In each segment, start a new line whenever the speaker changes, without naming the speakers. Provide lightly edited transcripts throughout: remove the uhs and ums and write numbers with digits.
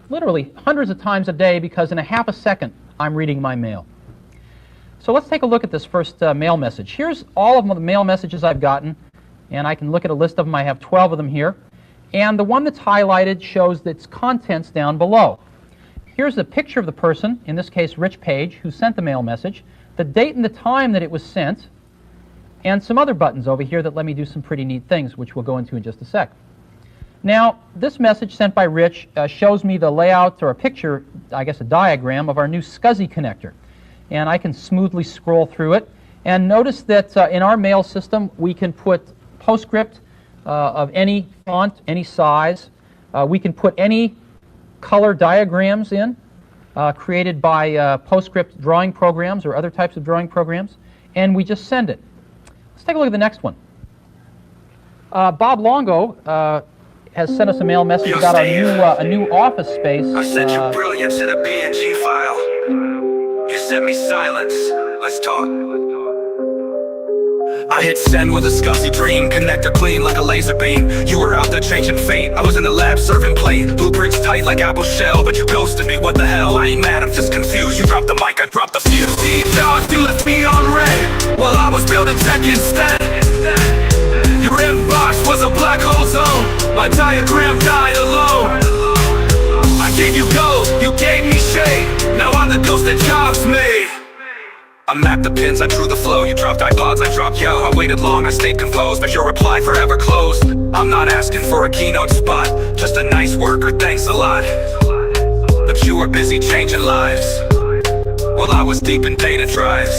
literally hundreds of times a day because in a half a second I'm reading my mail. So let's take a look at this first mail message. Here's all of the mail messages I've gotten, and I can look at a list of them. I have 12 of them here. And the one that's highlighted shows its contents down below. Here's the picture of the person, in this case Rich Page, who sent the mail message, the date and the time that it was sent, and some other buttons over here that let me do some pretty neat things, which we'll go into in just a sec. Now, this message sent by Rich shows me the layout, or a picture, I guess a diagram, of our new SCSI connector. And I can smoothly scroll through it. And notice that in our mail system, we can put PostScript of any font, any size. We can put any color diagrams in, created by PostScript drawing programs or other types of drawing programs, and we just send it. Let's take a look at the next one. Bob Longo has sent us a mail message about a new office space.
I sent you brilliance in a PNG file. You sent me silence. Let's talk. I hit send with a SCSI dream, connector clean like a laser beam. You were out there changing fate, I was in the lab serving plate. Blueprints tight like apple shell, but you ghosted me, what the hell? I ain't mad, I'm just confused. You dropped the mic, I dropped the fuse. Deep down, you left me on red, while I was building tech instead. Your inbox was a black hole zone, my diagram died alone. I gave you gold, you gave me shade, now I'm the ghost that jobs made. I mapped the pins, I drew the flow. You dropped iPods, I dropped yo. I waited long, I stayed composed, but your reply forever closed. I'm not asking for a keynote spot, just a nice worker, thanks a lot. But you were busy changing lives, while I was deep in data drives.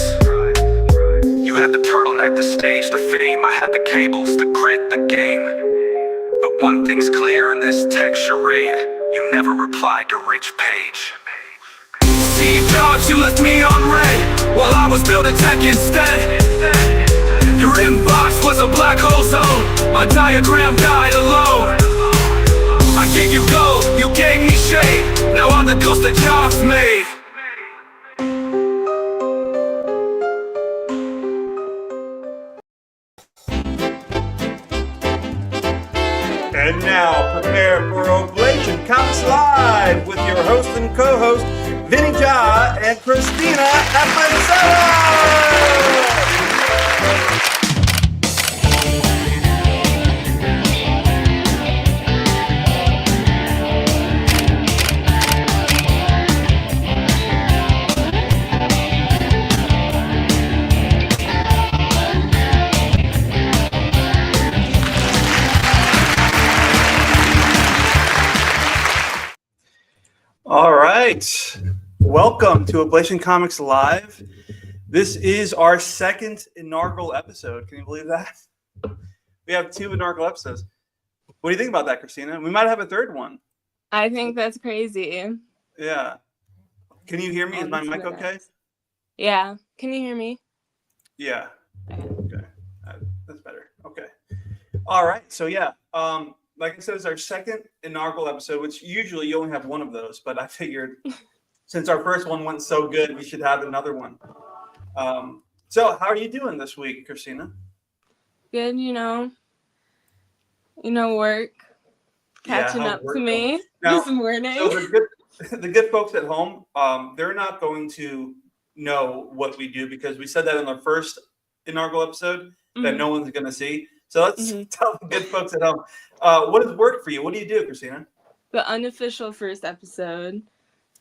You had the turtleneck, the stage, the fame. I had the cables, the grit, the game. But one thing's clear in this tech charade, you never replied to Rich Page. Steve Jobs, you left me on red, while I was building tech instead. Your inbox was a black hole zone, my diagram died alone. I gave you gold, you gave me shade, now I'm the ghost that Jobs made.
And now, prepare for Oblation Comics Live with your host and co-host, Vinny and Christina All right, welcome to Oblation Comics Live. This is our second inaugural episode. Can you believe that? We have 2 inaugural episodes. What do you think about that, Christina? We might have a third one.
I think that's crazy.
Yeah. Can you hear me? Is my mic okay?
Yeah. Can you hear me?
Yeah. Okay. That's better. Okay. All right. So yeah. Like I said, it's our second inaugural episode, which usually you only have one of those, but I figured since our first one went so good, we should have another one. So how are you doing this week, Christina?
Good, work. Catching up to me this morning.
So the good folks at home, they're not going to know what we do because we said that in the first inaugural episode that no one's going to see. So let's tell the good folks at home. What has worked for you? What do you do, Christina?
The unofficial first episode.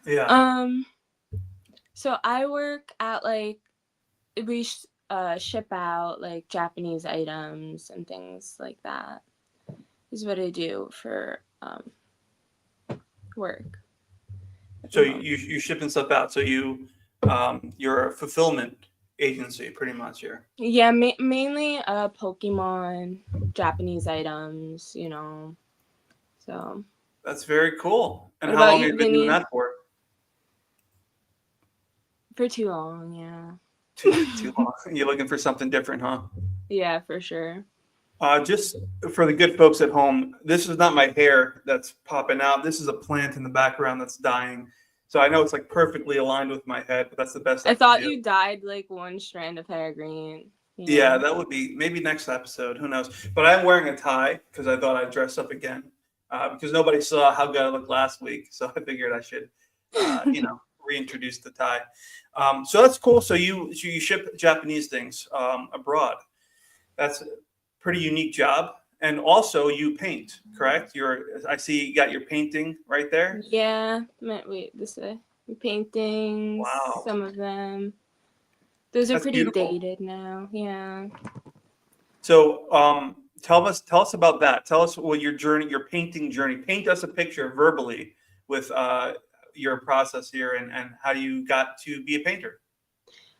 Yeah.
So I work at we ship out Japanese items and things like that. Is what I do for work.
So you shipping stuff out. So you're a fulfillment agency, pretty much here.
Yeah, mainly Pokemon, Japanese items, So
that's very cool. And
what
how
about
long
you,
have you been
Vinny?
doing that for?
For too long, yeah.
Too long. You're looking for something different, huh?
Yeah, for sure.
Just for the good folks at home, this is not my hair that's popping out. This is a plant in the background that's dying. So I know it's perfectly aligned with my head, but that's the best.
I thought you dyed one strand of hair green.
Yeah, that would be maybe next episode. Who knows? But I'm wearing a tie because I thought I'd dress up again. because nobody saw how good I looked last week. So I figured I should, reintroduce the tie. So that's cool. So you ship Japanese things abroad. That's a pretty unique job. And also you paint, correct? I see you got your painting right there.
Yeah. Wait, this way. Paintings,
Wow.
some of them. Those are
That's
pretty
beautiful.
dated now. Yeah.
So tell us about that. Tell us what your painting journey. Paint us a picture verbally with your process here and how you got to be a painter.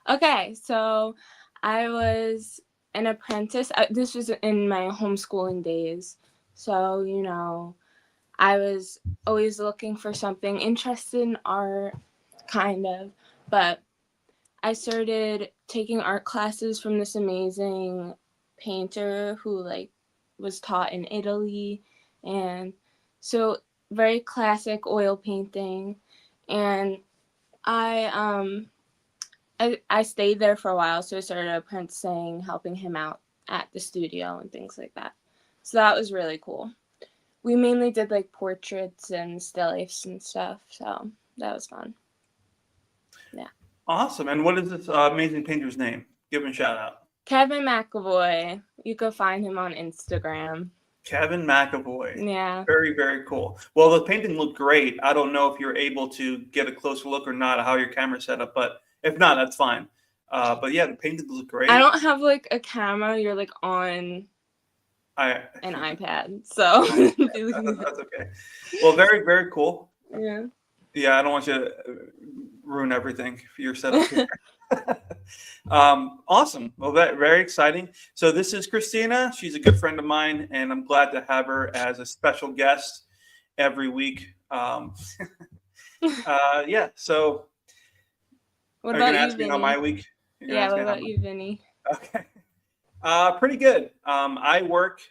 Okay, so I was an apprentice. This was in my homeschooling days. So, I was always looking for something, interested in art, kind of. But I started taking art classes from this amazing painter who was taught in Italy, and so very classic oil painting. And I stayed there for a while, so I started apprenticing, helping him out at the studio and things like that. So that was really cool. We mainly did portraits and still lifes and stuff, so that was fun. Yeah.
Awesome. And what is this amazing painter's name? Give him a shout out.
Kevin McAvoy. You can find him on Instagram.
Kevin McAvoy.
Yeah.
Very, very cool. Well, the painting looked great. I don't know if you're able to get a closer look or not, how your camera's set up, but if not, that's fine. But yeah, the painting looked great.
I don't have a camera. You're on an iPad, so
that's okay. Well, very, very cool.
Yeah.
Yeah, I don't want you to ruin everything for your setup here. Awesome. Well, very exciting. So this is Christina. She's a good friend of mine, and I'm glad to have her as a special guest every week. Yeah. So,
what
are
about
you gonna
you,
ask me
Vinny?
how my week?
Yeah. What about you, Vinny?
Okay. Pretty good. I work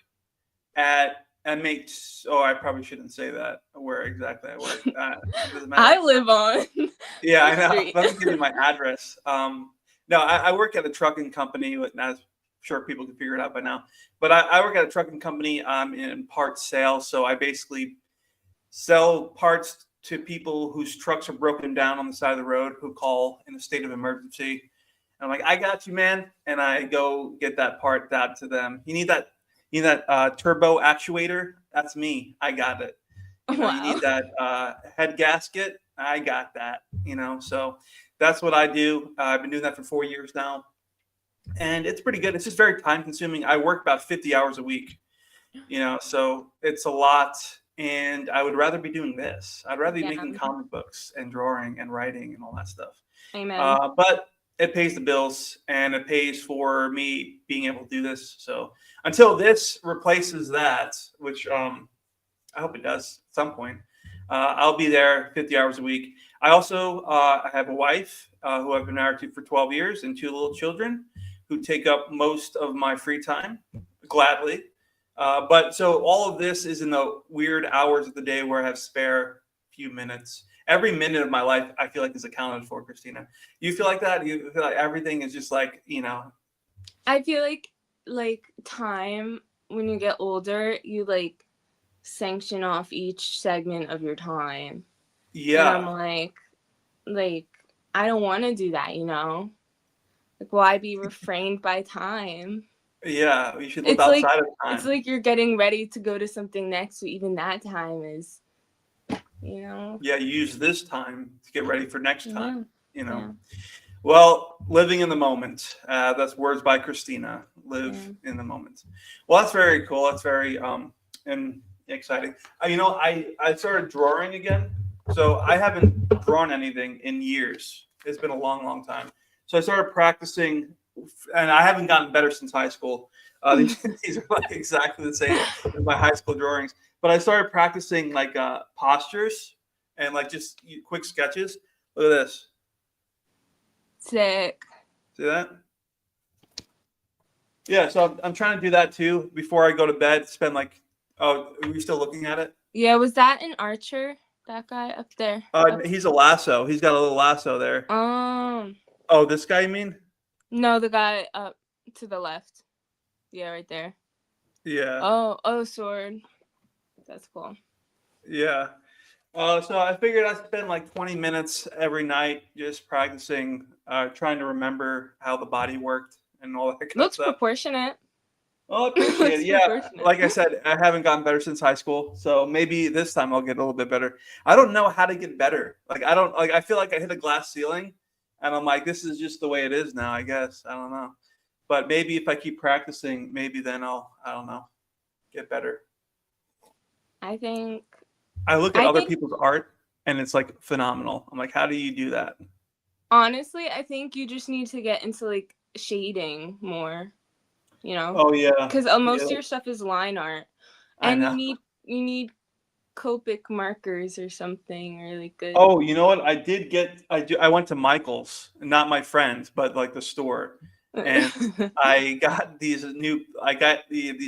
at MH. Oh, I probably shouldn't say that. Where exactly I work. Doesn't matter.
I live on.
Yeah, I know.
Street.
Let me give you my address. No, I work at a trucking company. And I'm sure people can figure it out by now. But I work at a trucking company in parts sales. So I basically sell parts to people whose trucks are broken down on the side of the road who call in a state of emergency. And I'm like, I got you, man. And I go get that part out to them. You need that turbo actuator? That's me. I got it.
Wow.
You need that head gasket? I got that. So that's what I do. I've been doing that for 4 years now. And it's pretty good. It's just very time consuming. I work about 50 hours a week, so it's a lot. And I would rather be doing this. I'd rather be making comic books and drawing and writing and all that stuff.
Amen.
But it pays the bills and it pays for me being able to do this. So until this replaces that, which I hope it does at some point, I'll be there 50 hours a week. I also I have a wife who I've been married to for 12 years and 2 little children who take up most of my free time, gladly. But so all of this is in the weird hours of the day where I have spare few minutes. Every minute of my life, I feel like is accounted for, Christina. You feel like that? You feel like everything is just
I feel like time when you get older, you sanction off each segment of your time.
Yeah.
And I'm I don't want to do that, why be refrained by time?
Yeah, you should live outside of time.
It's like you're getting ready to go to something next, so even that time is,
Yeah, you use this time to get ready for next time,
Yeah.
Well, living in the moment. That's words by Christina. Live in the moment. Well, that's very cool. That's very and exciting. I started drawing again. So I haven't drawn anything in years. It's been a long, long time. So I started practicing, and I haven't gotten better since high school. These are exactly the same as my high school drawings. But I started practicing postures and just quick sketches. Look at this.
Sick.
See that? Yeah, so I'm trying to do that too before I go to bed. Spend oh, are you still looking at it?
Yeah, was that an archer? That guy up there?
He's a lasso. He's got a little lasso there. Oh, this guy you mean?
No, the guy up to the left. Yeah, right there.
Yeah.
Oh, sword. That's cool.
Yeah. So I figured I'd spend like 20 minutes every night just practicing, trying to remember how the body worked and all that kind of
Looks
stuff.
proportionate.
Oh, I appreciate it.
Looks
Yeah,
proportionate.
like I said, I haven't gotten better since high school, so maybe this time I'll get a little bit better. I don't know how to get better. Like I don't like. I feel like I hit a glass ceiling, and I'm like, this is just the way it is now. I guess I don't know, but maybe if I keep practicing, maybe then I don't know, get better.
I think
I look at other people's art, and it's like phenomenal. I'm like, how do you do that?
honestly, I think you just need to get into like shading more.
Oh yeah,
Because most
yeah.
of your stuff is line art,
I
and
know.
you need Copic markers or something really good.
Oh, you know what? I went to Michael's, not my friend, but like the store, and I got these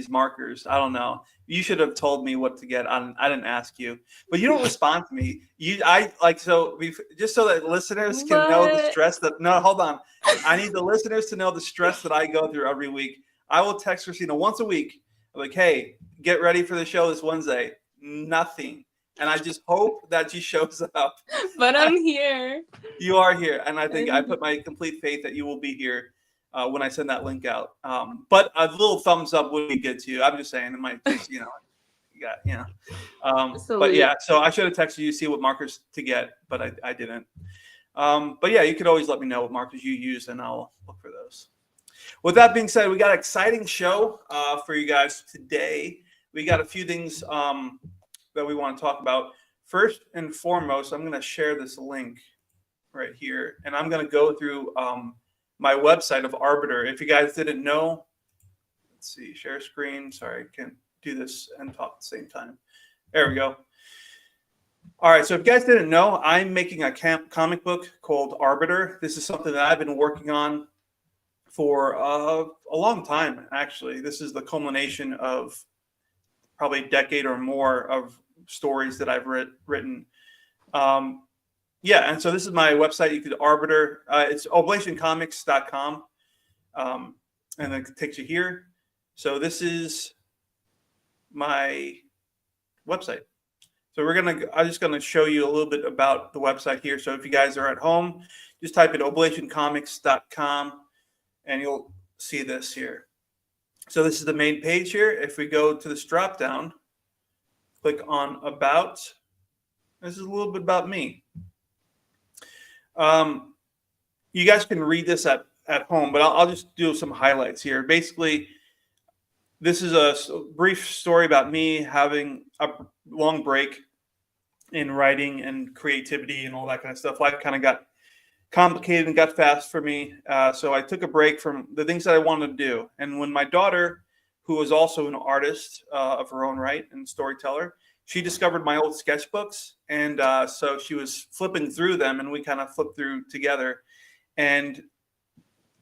markers. I don't know. You should have told me what to get. I didn't ask you, but you don't respond to me. Just so that listeners can know the
But
stress that. No, hold on. I need the listeners to know the stress that I go through every week. I will text Christina once a week. I'm like, hey, get ready for the show this Wednesday. Nothing. And I just hope that she shows up.
but I'm here.
You are here, and I think I put my complete faith that you will be here when I send that link out. But a little thumbs up would be good too. I'm just saying it might just, you got, but yeah. So I should have texted you to see what markers to get, but I didn't. But yeah, you could always let me know what markers you use, and I'll look for those. With that being said, we got an exciting show for you guys today. We got a few things that we want to talk about. First and foremost, I'm going to share this link right here, and I'm going to go through my website of Arbiter. If you guys didn't know, let's see, share screen. Sorry, I can't do this and talk at the same time. There we go. All right, so if you guys didn't know, I'm making a comic book called Arbiter. This is something that I've been working on for a long time, actually. This is the culmination of probably a decade or more of stories that I've written. And so this is my website. You could Arbiter. It's oblationcomics.com. And it takes you here. So this is my website. So I'm just gonna show you a little bit about the website here. So if you guys are at home, just type in oblationcomics.com and you'll see this here. So this is the main page here. If we go to this drop down, click on About. This is a little bit about me. You guys can read this at home, but I'll just do some highlights here. Basically, this is a brief story about me having a long break in writing and creativity and all that kind of stuff. Life kind of got complicated and got fast for me. So I took a break from the things that I wanted to do. And when my daughter, who was also an artist of her own right and storyteller, she discovered my old sketchbooks. And so she was flipping through them, and we kind of flipped through together. And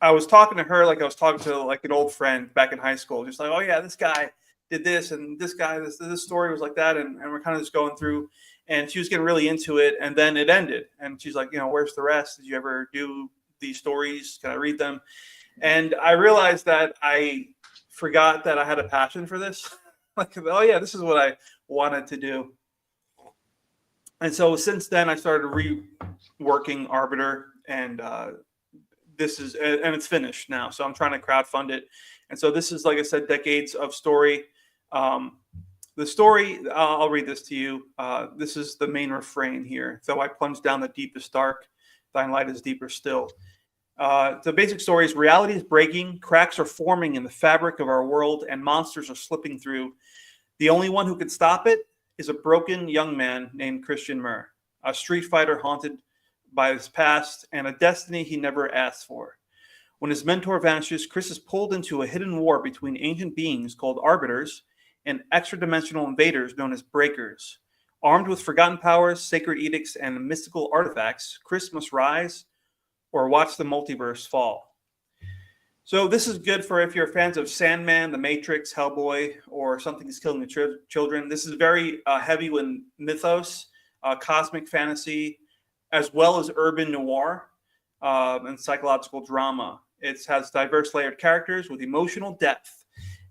I was talking to her like I was talking to like an old friend back in high school, just like, oh yeah, this guy did this, and this guy, this story was like that. And we're kind of just going through, and she was getting really into it. And then it ended. And she's like, where's the rest? Did you ever do these stories? Can I read them? And I realized that I forgot that I had a passion for this. Like, oh yeah, this is what I wanted to do. And so since then I started reworking Arbiter, and it's finished now. So I'm trying to crowdfund it. And so this is, like I said, decades of story. The story, I'll read this to you. This is the main refrain here. Though I plunge down the deepest dark, thine light is deeper still. The basic story is reality is breaking, cracks are forming in the fabric of our world, and monsters are slipping through. The only one who can stop it is a broken young man named Christian Murr, a street fighter haunted by his past and a destiny he never asked for. When his mentor vanishes, Chris is pulled into a hidden war between ancient beings called Arbiters and extra-dimensional invaders known as Breakers. Armed with forgotten powers, sacred edicts, and mystical artifacts, Chris must rise or watch the multiverse fall. So this is good for if you're fans of Sandman, The Matrix, Hellboy, or Something's Killing the Children. This is very heavy with mythos, cosmic fantasy, as well as urban noir and psychological drama. It has diverse layered characters with emotional depth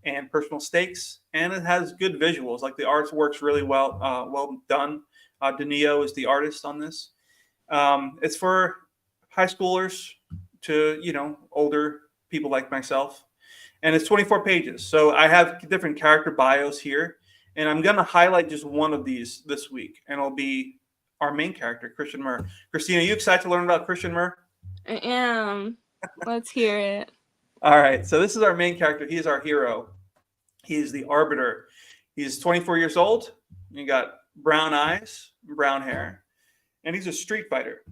and personal stakes, and it has good visuals. Like the art works really well, well done. Danilo is the artist on this. It's for high schoolers to, older people like myself. And it's 24 pages. So I have different character bios here. And I'm going to highlight just one of these this week. And it'll be our main character, Christian Murr. Christina, are you excited to learn about Christian Murr?
I am. Let's hear it.
All right. So this is our main character. He is our hero. He is the Arbiter. He's 24 years old. He got brown eyes, brown hair. And he's a street fighter.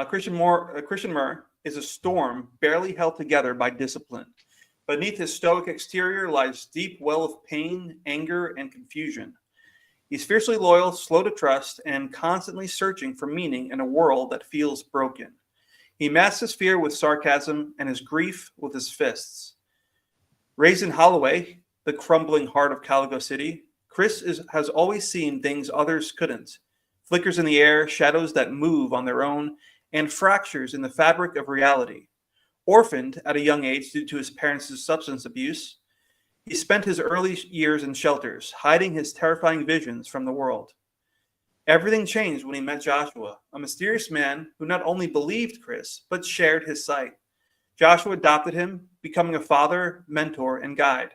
Christian Murr is a storm barely held together by discipline. Beneath his stoic exterior lies deep well of pain, anger, and confusion. He's fiercely loyal, slow to trust, and constantly searching for meaning in a world that feels broken. He masks his fear with sarcasm and his grief with his fists. Raised in Holloway, the crumbling heart of Caligo City, Chris has always seen things others couldn't. Flickers in the air, shadows that move on their own, and fractures in the fabric of reality. Orphaned at a young age due to his parents' substance abuse, he spent his early years in shelters, hiding his terrifying visions from the world. Everything changed when he met Joshua, a mysterious man who not only believed Chris, but shared his sight. Joshua adopted him, becoming a father, mentor, and guide.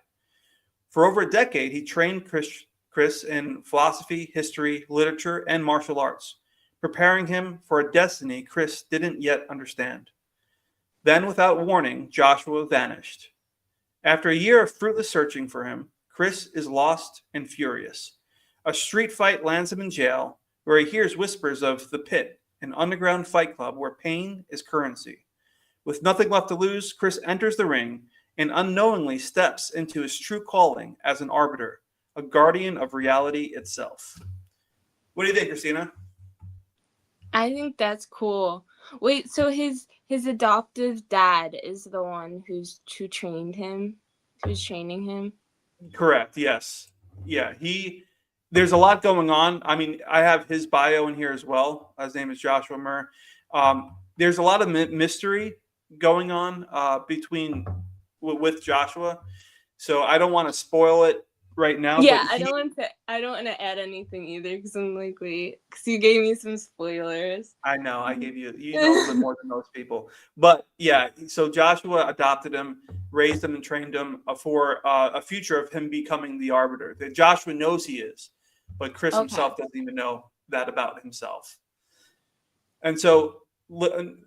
For over a decade, he trained Chris in philosophy, history, literature, and martial arts, preparing him for a destiny Chris didn't yet understand. Then, without warning, Joshua vanished. After a year of fruitless searching for him, Chris is lost and furious. A street fight lands him in jail, where he hears whispers of the Pit, an underground fight club where pain is currency. With nothing left to lose, Chris enters the ring and unknowingly steps into his true calling as an arbiter, a guardian of reality itself. What do you think, Christina?
I think that's cool. Wait, so his adoptive dad is the one who trained him, who's training him?
Correct. Yes. Yeah. There's a lot going on. I mean, I have his bio in here as well. His name is Joshua Murr. There's a lot of mystery going on with Joshua, so I don't want to spoil it right now.
Yeah, I don't want to add anything either because I'm like, wait, because you gave me some spoilers.
I know I gave you know a little bit more than most people, but yeah. So Joshua adopted him, raised him, and trained him for a future of him becoming the Arbiter. That Joshua knows he is, but Chris himself doesn't even know that about himself. And so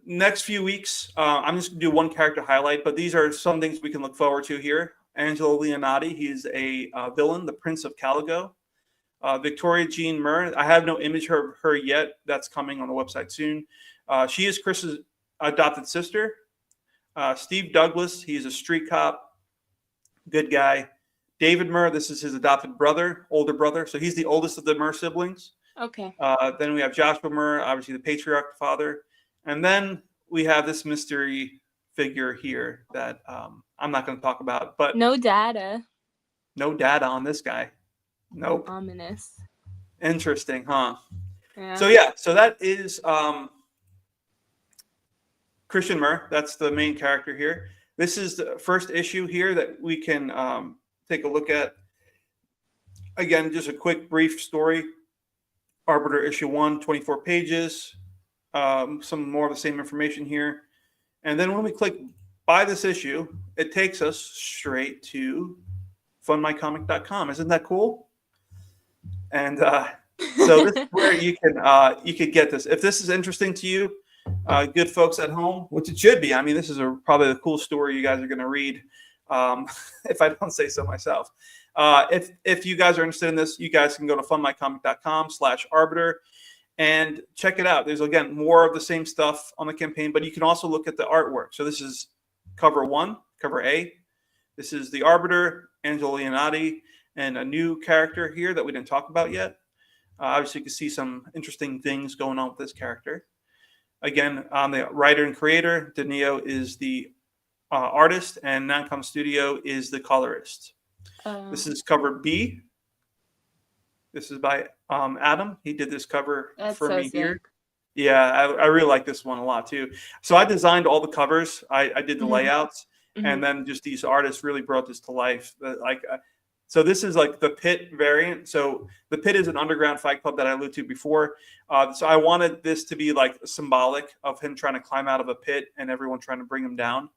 next few weeks, I'm just going to do one character highlight, but these are some things we can look forward to here. Angelo Leonati, he's a villain, the Prince of Caligo. Victoria Jean Murr, I have no image of her yet. That's coming on the website soon. She is Chris's adopted sister. Steve Douglas, he's a street cop, good guy. David Murr, this is his adopted brother, older brother. So he's the oldest of the Murr siblings.
Okay.
Then we have Joshua Murr, obviously the patriarch father. And then we have this mystery figure here that I'm not going to talk about. But
no data.
No data on this guy. Nope.
Ominous.
Interesting, huh?
Yeah.
So that is Christian Murr. That's the main character here. This is the first issue here that we can take a look at. Again, just a quick, brief story. Arbiter issue 1, 24 pages. Some more of the same information here. And then when we click buy this issue, it takes us straight to funmycomic.com. Isn't that cool? And so this is where you can get this. If this is interesting to you, good folks at home, which it should be. I mean, this is probably the coolest story you guys are going to read, if I don't say so myself. If you guys are interested in this, you guys can go to funmycomic.com/arbiter and check it out. There's, again, more of the same stuff on the campaign, but you can also look at the artwork. So this is cover 1, cover A. This is the Arbiter, Angelo Leonati, and a new character here that we didn't talk about yet. Obviously, you can see some interesting things going on with this character. Again, I'm the writer and creator. Danilo is the artist, and Nancom Studio is the colorist. This is cover B. This is by Adam. He did this cover for me here. Yeah, I really like this one a lot too. So I designed all the covers. I did the layouts, and then just these artists really brought this to life. So this is like the pit variant. So the pit is an underground fight club that I alluded to before. So I wanted this to be like symbolic of him trying to climb out of a pit and everyone trying to bring him down.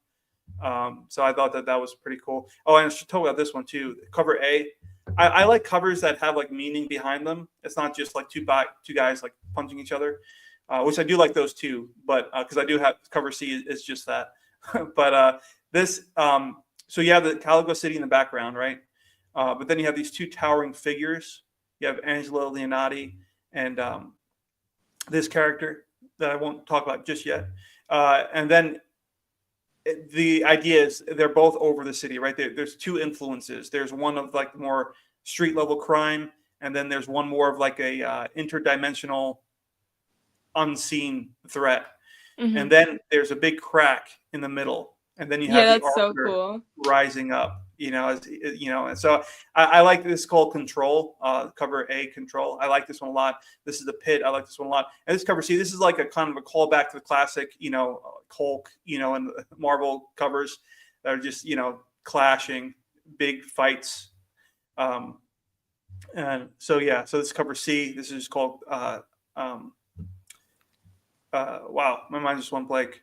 So I thought that was pretty cool. Oh, and I should talk about this one too. Cover A. I like covers that have like meaning behind them. It's not just like two guys like punching each other, which I do like those too. But because I do have cover C is just that. But this, so you have the Caligo City in the background, right? But then you have these two towering figures. You have Angelo Leonati and this character that I won't talk about just yet. And then the idea is they're both over the city, right? There's two influences. There's one of like more street level crime, and then there's one more of like a interdimensional, unseen threat. And then there's a big crack in the middle, and then you have the
so
Arbiter
cool.
rising up. And so I like this called Control, cover A, Control. I like this one a lot. This is the Pit. I like this one a lot. And this cover C, this is like a kind of a callback to the classic, Hulk, and Marvel covers that are just, clashing, big fights. And so this is cover C. This is called, wow, my mind just went blank.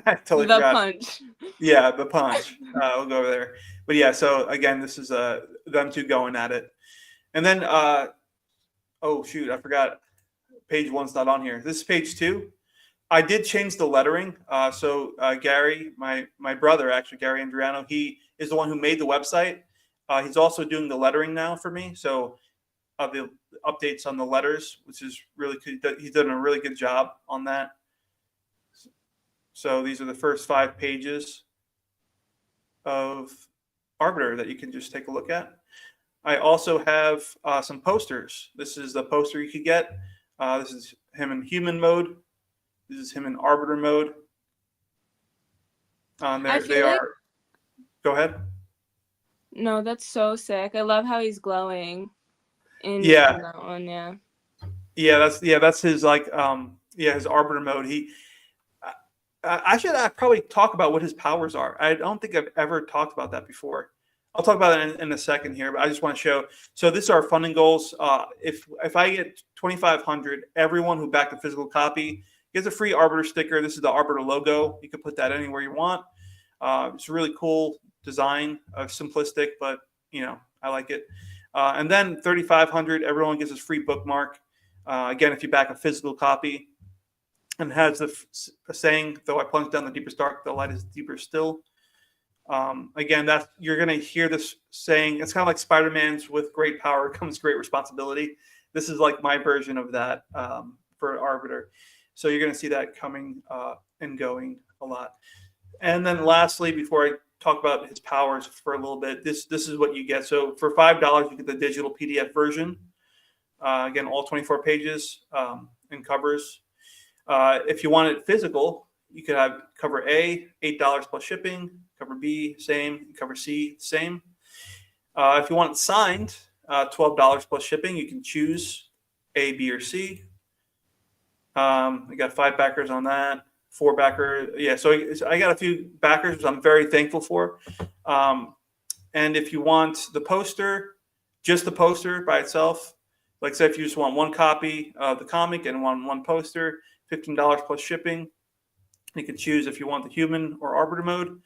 I totally forgot.
Punch.
Yeah, the punch. We'll go over there. But yeah, so again, this is them two going at it. And then, oh shoot, I forgot. Page 1's not on here. This is page 2. I did change the lettering. So Gary, my brother, actually, Gary Andriano, he is the one who made the website. He's also doing the lettering now for me. So the updates on the letters, which is really good. He's done a really good job on that. So these are the first 5 pages of Arbiter that you can just take a look at. I also have some posters. This is the poster you could get. This is him in human mode. This is him in Arbiter mode. They are. Go ahead.
No, that's so sick. I love how he's glowing. In that one, yeah.
That's his like his Arbiter mode. I should probably talk about what his powers are. I don't think I've ever talked about that before. I'll talk about it in a second here, but I just want to show. So this is our funding goals. If I get 2,500, everyone who backed a physical copy gets a free Arbiter sticker. This is the Arbiter logo. You can put that anywhere you want. It's a really cool design, simplistic, but I like it. And then 3,500, everyone gets a free bookmark. Again, if you back a physical copy. And has the saying, though I plunge down the deepest dark, the light is deeper still. Again, you're going to hear this saying. It's kind of like Spider-Man's with great power comes great responsibility. This is like my version of that for Arbiter. So you're going to see that coming and going a lot. And then lastly, before I talk about his powers for a little bit, this is what you get. So for $5, you get the digital PDF version. Again, all 24 pages and covers. If you want it physical, you could have cover A, $8 plus shipping, cover B, same, cover C, same. If you want it signed, $12 plus shipping, you can choose A, B, or C. I got 5 backers on that, 4 backers. Yeah, so I got a few backers, which I'm very thankful for. And if you want the poster, just the poster by itself, like say if you just want one copy of the comic and one poster, $15 plus shipping. You can choose if you want the human or Arbiter mode.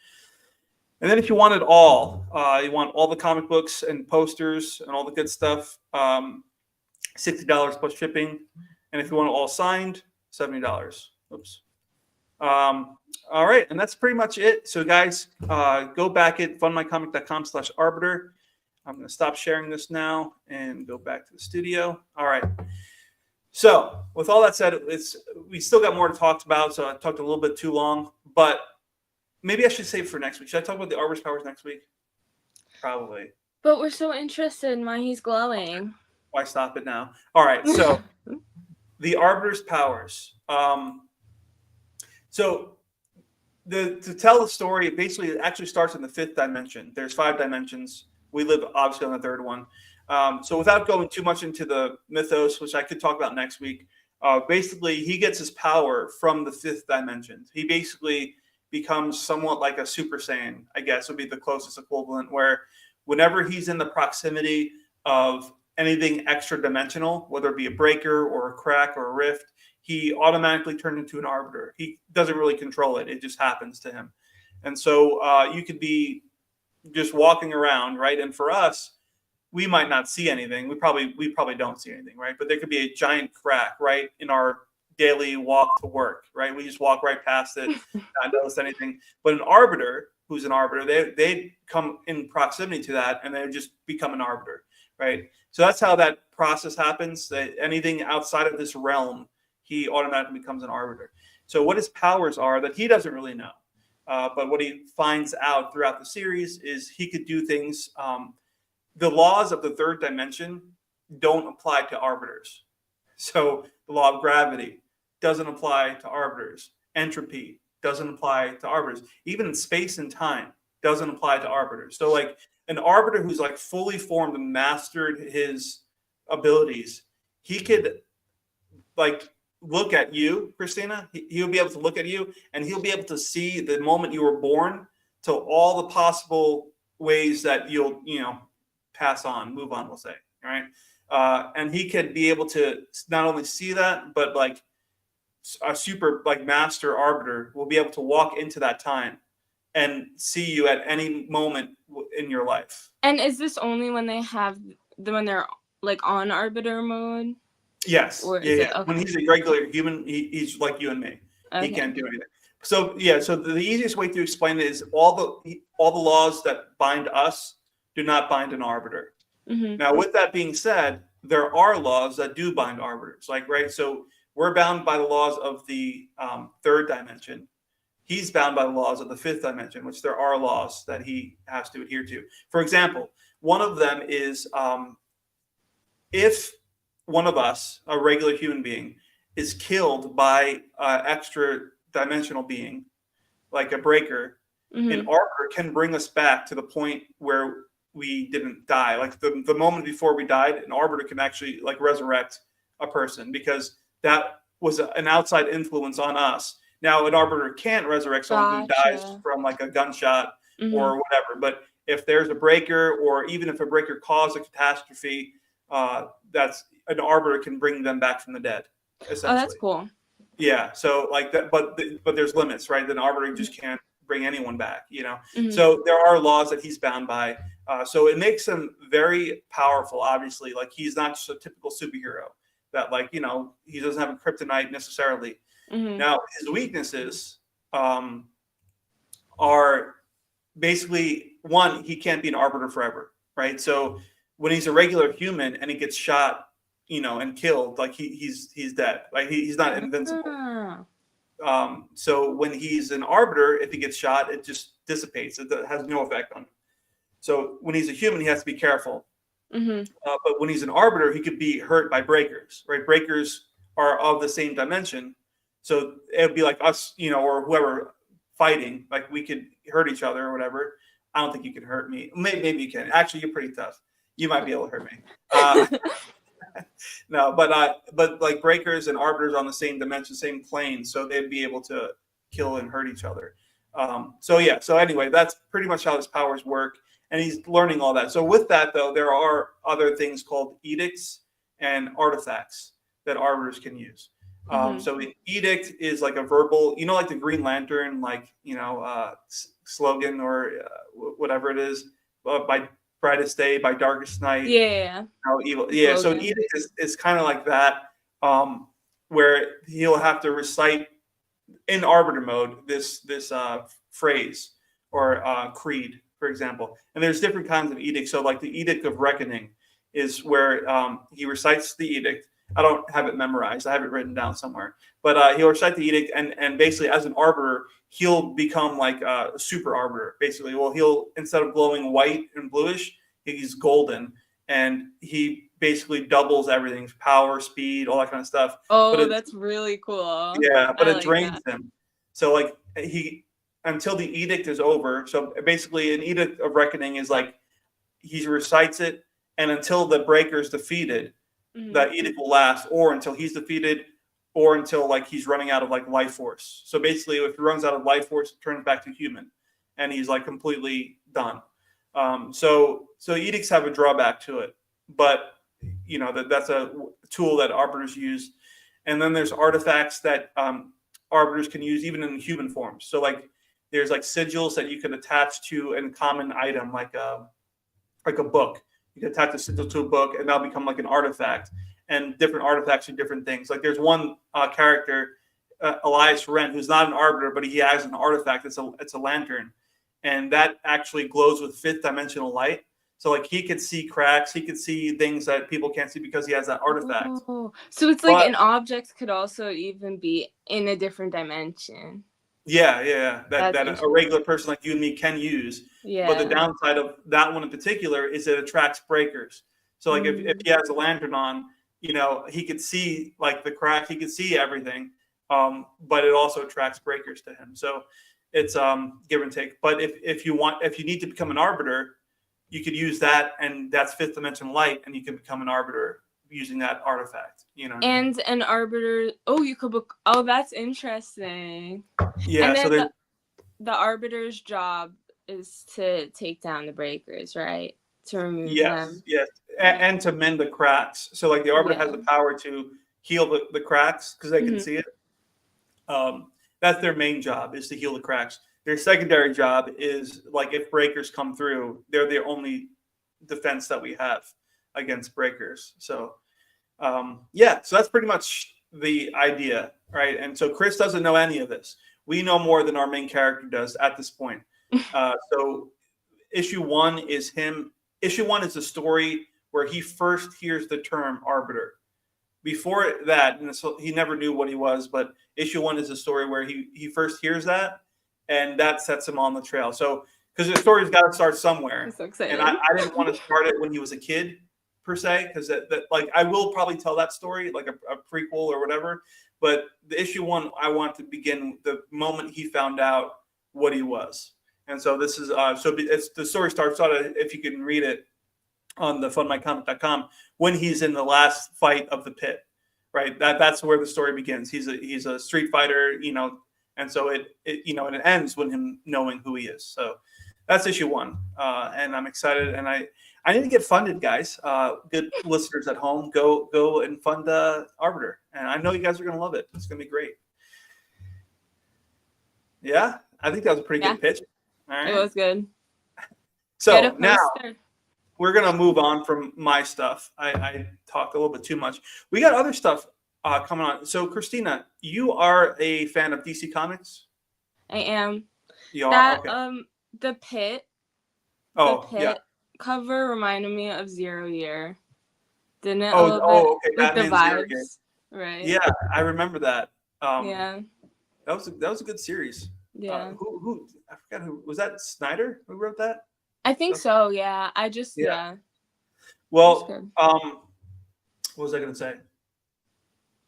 And then if you want it all, you want all the comic books and posters and all the good stuff, $60 plus shipping. And if you want it all signed, $70. Oops. All right, and that's pretty much it. So guys, go back at fundmycomic.com/arbiter. I'm going to stop sharing this now and go back to the studio. All right. So with all that said, we still got more to talk about. So I talked a little bit too long, but maybe I should save it for next week. Should I talk about the Arbiter's powers next week? Probably.
But we're so interested in why he's glowing.
Why stop it now? All right. So the Arbiter's powers. So to tell the story, it actually starts in the 5th dimension. There's 5 dimensions. We live obviously on the 3rd one. So without going too much into the mythos, which I could talk about next week, basically he gets his power from the 5th dimension. He basically becomes somewhat like a Super Saiyan, I guess would be the closest equivalent, where whenever he's in the proximity of anything extra dimensional, whether it be a breaker or a crack or a rift, he automatically turns into an arbiter. He doesn't really control it. It just happens to him. And so you could be just walking around, right? And for us, we might not see anything. We probably don't see anything, right? But there could be a giant crack right in our daily walk to work, right? We just walk right past it, not notice anything. But an arbiter, who's an arbiter, they come in proximity to that, and they just become an arbiter, right? So that's how that process happens. That anything outside of this realm, he automatically becomes an arbiter. So what his powers are that he doesn't really know, but what he finds out throughout the series is he could do things. The laws of the third dimension don't apply to arbiters. So the law of gravity doesn't apply to arbiters. Entropy doesn't apply to arbiters. Even space and time doesn't apply to arbiters. So like an arbiter who's like fully formed and mastered his abilities, he could like look at you, Christina. He'll be able to look at you, and he'll be able to see the moment you were born to all the possible ways that you'll, pass on, move on, we'll say, all right? And he could be able to not only see that, but like a super like master arbiter will be able to walk into that time and see you at any moment in your life.
And is this only when when they're like on arbiter mode?
Yes. Okay. When he's a regular human, he's like you and me. Okay. He can't do anything. So so the easiest way to explain it is all the laws that bind us do not bind an arbiter. Mm-hmm. Now, with that being said, there are laws that do bind arbiters. Like, right, so we're bound by the laws of the third dimension. He's bound by the laws of the fifth dimension, which there are laws that he has to adhere to. For example, one of them is if one of us, a regular human being, is killed by an extra dimensional being, like a breaker, mm-hmm. an arbiter can bring us back to the point where we didn't die. Like the moment before we died, an arbiter can actually like resurrect a person because that was an outside influence on us. Now, an arbiter can't resurrect someone who dies from like a gunshot mm-hmm. or whatever. But if there's a breaker, or even if a breaker caused a catastrophe, that's an arbiter can bring them back from the dead.
Oh, that's cool.
Yeah. So like that, but there's limits, right? An arbiter just can't bring anyone back, Mm-hmm. So there are laws that he's bound by. So it makes him very powerful. Obviously, like he's not just a typical superhero that like, he doesn't have a kryptonite necessarily. Mm-hmm. Now, his weaknesses are basically, one, he can't be an arbiter forever, right? So when he's a regular human and he gets shot, and killed, like he's dead. Like he's not invincible. So when he's an arbiter, if he gets shot, it just dissipates. It has no effect on him. So when he's a human, he has to be careful. Mm-hmm. But when he's an arbiter, he could be hurt by breakers, right? Breakers are of the same dimension. So it would be like us, or whoever fighting, like we could hurt each other or whatever. I don't think you can hurt me. Maybe you can. Actually, you're pretty tough. You might be able to hurt me. No, but like breakers and arbiters on the same dimension, same plane, so they'd be able to kill and hurt each other. So anyway, that's pretty much how his powers work, and he's learning all that. So with that, though, there are other things called edicts and artifacts that arbiters can use. Mm-hmm. So an edict is like a verbal, like the Green Lantern, like slogan or whatever it is, by brightest day, by darkest night.
Yeah.
Evil. Yeah. Slogan. So an edict is kind of like that, where he'll have to recite in arbiter mode this phrase or creed, for example. And there's different kinds of edicts. So like the Edict of Reckoning is where he recites the edict. I don't have it memorized. I have it written down somewhere. But he'll recite the edict, and basically as an arbiter, he'll become like a super arbiter, basically. Well, he'll, instead of glowing white and bluish, he's golden. And he basically doubles everything, power, speed, all that kind of stuff.
Oh, that's really cool.
Yeah, but it drains him. So like until the edict is over. So basically an Edict of Reckoning is like he recites it, and until the breaker is defeated, mm-hmm. that edict will last, or until he's defeated, or until like he's running out of like life force. So basically, if he runs out of life force, it turns back to human, and he's like completely done. So edicts have a drawback to it, but you know that's a tool that arbiters use. And then there's artifacts that arbiters can use even in human forms. So like there's like sigils that you can attach to a common item, like a book. You can attach a sigil to a book, and that'll become like an artifact. And different artifacts are different things. Like there's one character, Elias Rent, who's not an arbiter, but he has an artifact. It's a lantern, and that actually glows with fifth dimensional light. So like he could see cracks, he could see things that people can't see because he has that artifact.
Oh, so it's like an object could also even be in a different dimension.
Yeah. That a regular person like you and me can use.
Yeah.
But the downside of that one in particular is it attracts breakers. So like if he has a lantern on, you know, he could see like the crack, he could see everything. But it also attracts breakers to him. So it's give and take. But if you need to become an arbiter, you could use that, and that's fifth dimension light, and you can become an arbiter using that artifact. You know.
And an arbiter. Oh, you could book. Oh, that's interesting.
Yeah.
And
so
then the arbiter's job is to take down the breakers, right? To remove them.
Yes, and to mend the cracks. So like the arbiter has the power to heal the cracks because they can see it. That's their main job, is to heal the cracks. Their secondary job is like if breakers come through, they're the only defense that we have against breakers. So so that's pretty much the idea, right? And so Chris doesn't know any of this. We know more than our main character does at this point. So issue 1 is him. Issue 1 is the story where he first hears the term arbiter. Before that, and so he never knew what he was, but issue 1 is the story where he first hears that, and that sets him on the trail. So, because the story's got to start somewhere.
I'm so excited.
And I didn't want to start it when he was a kid, per se, because that like I will probably tell that story, like a prequel or whatever. But the issue 1, I want to begin the moment he found out what he was. And so this is the story starts out, if you can read it on the fundmycomic.com, when he's in the last fight of the pit, right? That's where the story begins. He's a street fighter, you know, and so it ends with him knowing who he is. So that's issue 1, and I'm excited. And I need to get funded, guys. Good listeners at home, go and fund Arbiter, and I know you guys are gonna love it. It's gonna be great. Yeah, I think that was a pretty good pitch. All right.
It was good.
So now we're going to move on from my stuff. I talked a little bit too much. We got other stuff coming on. So, Christina, you are a fan of DC Comics?
I am.
You are? Okay.
The Pit.
Oh,
the Pit cover reminded me of Zero Year. Didn't it?
Okay.
Like the
vibes.
Right.
Yeah, I remember that.
Yeah.
That was a good series.
Yeah.
Who I forgot who was that. Snyder who wrote that?
I think so. Yeah.
Well, what was I going to say?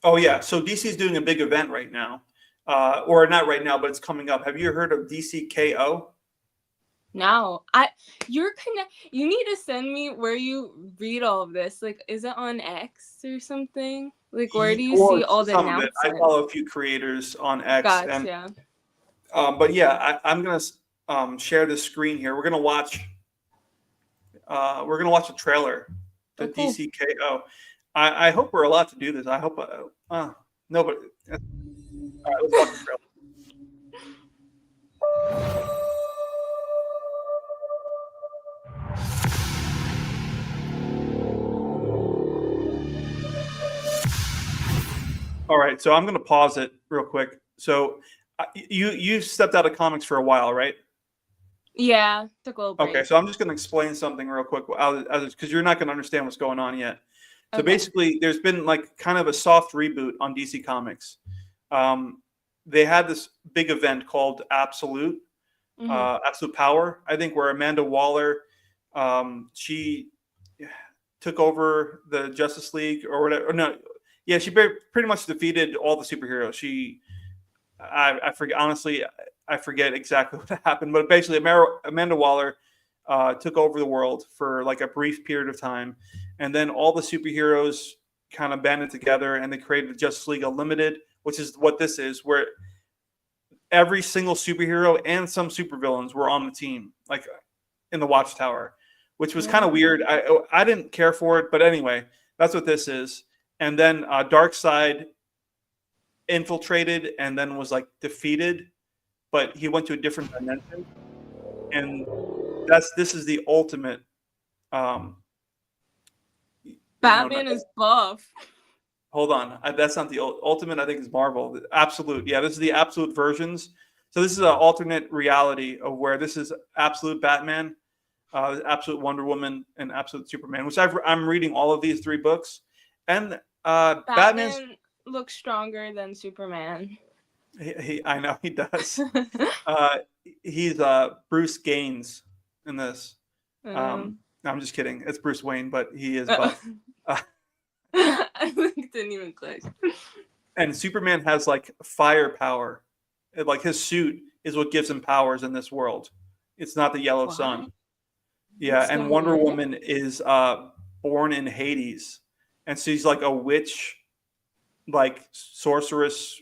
Oh yeah. So DC's doing a big event right now, or not right now, but it's coming up. Have you heard of DCKO?
No. You need to send me where you read all of this. Like, is it on X or something? Like, where do you see all the announcements?
I follow a few creators on X.
Gotcha.
But yeah, I'm gonna share the screen here. We're gonna watch a trailer to DCKO. I hope we're allowed to do this. I hope no, but all right, let's watch the trailer. All right, so I'm going to pause it real quick. So you stepped out of comics for a while, right?
Yeah, took a little break.
Okay, so I'm just going to explain something real quick because you're not going to understand what's going on yet. So basically, there's been like kind of a soft reboot on DC Comics. They had this big event called Absolute Power, I think, where Amanda Waller, she took over the Justice League or whatever. Yeah, she pretty much defeated all the superheroes. I forget, honestly, I forget exactly what happened, but basically Amanda Waller took over the world for like a brief period of time, and then all the superheroes kind of banded together and they created Justice League Unlimited, which is what this is, where every single superhero and some supervillains were on the team, like in the Watchtower, which was kind of weird. I didn't care for it, but anyway, that's what this is. And then Darkseid infiltrated and then was like defeated, but he went to a different dimension. And this is the ultimate.
Batman is buff.
Hold on, that's not the ultimate. I think is Marvel. The absolute, yeah. This is the absolute versions. So this is an alternate reality of where this is absolute Batman, absolute Wonder Woman, and absolute Superman. Which I'm reading all of these 3 books, and
Batman looks stronger than Superman.
I know he does. He's Bruce Gaines in this. No, I'm just kidding. It's Bruce Wayne, but he is buff.
I didn't even click.
And Superman has like firepower. Like his suit is what gives him powers in this world. It's not the yellow sun. Yeah,
That's
and
so
Wonder
weird.
Woman is born in Hades, and she's like a witch, like sorceress,